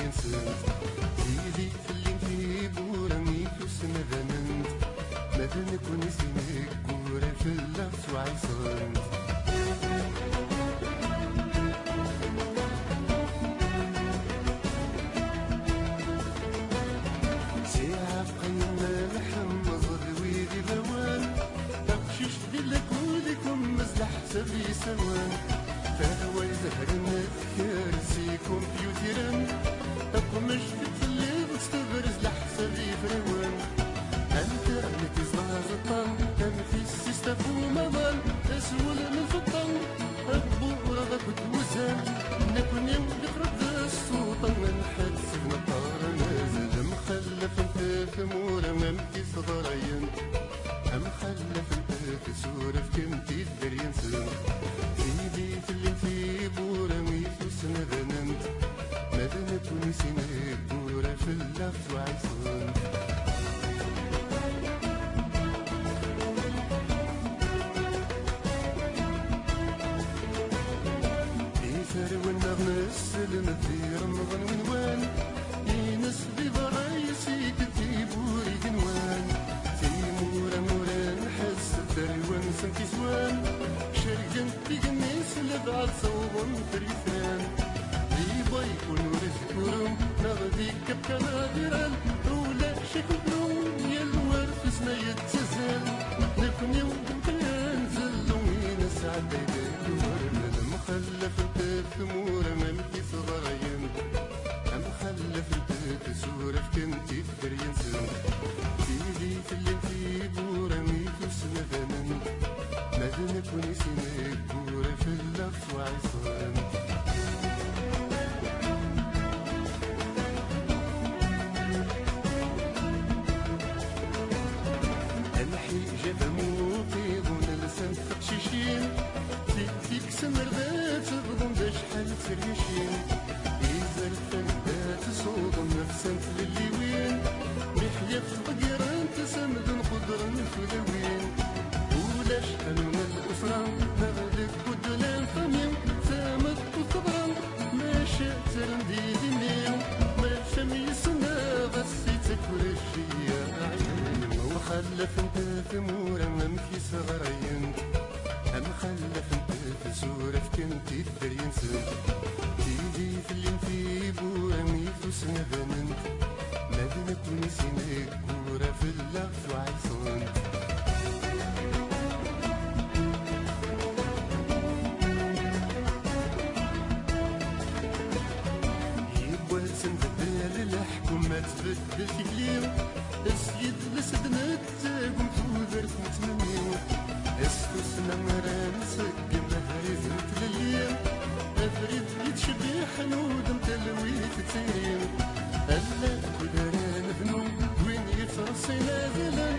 ينسنت سيدي في اللي انتي بوراني فلوس مذننت مذنك ونسينك بورا في اللفت وعيصنت ساعة في قيمة لحم مظل ويدي بوان تقشش دلك ودكم مزلح سبي سوان فهو يزهرن كارسي كمبيوترن أقمش في اللي بتستبرز لحسابي فروان أنت أمتي زلازطان أمتي السيستة ومضان أسول من فطن أبو رضاك وتوزان نكون يوم بقرب السلطان نحس بنطار نازل مخلف انت في مورا ممتي صغرين مخلف انت في سورة في كمتي الدرين سن سيدي في اللي انتي بورا ميثوس نذننت مدنت ونسينك بورا في اللفت وعيصنت والنغمة السلم في رمضان ونوان ينس بضرايسي كتيب وريد نوان في مورا مورا نحس الدروان سنتي زوان شرقن تيقنيس لبعض صوبن فريثان ريبا يكون ورزق ورم نغدي كبكا نادران ولا شكل نوم يلوار في سنا يتزال نكون يوم كنزل وين سعد يدك ورنا المخلف ثمورة ممكي صغرين مخلف انت تسورة في كنتي الدرين سن سيدي في اللي انتي بورا ميثوس مذنن مذنك ونسينك بورا في اللفت وعصان أنحي جبا موطي ظن لسان فقشيشين فيك سمر ذات بضم شحال تريشين إذا الفندات صوضن نفسنت للي وين محيا في بقران تسمد خضرا في ذوين ولا شحال من الأسرة نغلق بدلان فميم ثامت وصبرا ما شاء ترندي دينيو ما شمي سنة بس تكل الشيا عين وخلف انت في مورا ممكي صغرين مخلف انت في سورة في كنتي الدرين سن تيجي في اللي انتي بورا ميثوس نذننت مدنك ونسينك بورا في اللفت وعيصنت يبوا سنبدل الحكومة تبدل في كليم السيد لسدنا تاقم تودرت متمنيو اسكسنا مران سق مهري زرت لليم افريد يتشبه حنود متلوي تتيم الا كدران بنو وين يفرصي نازلا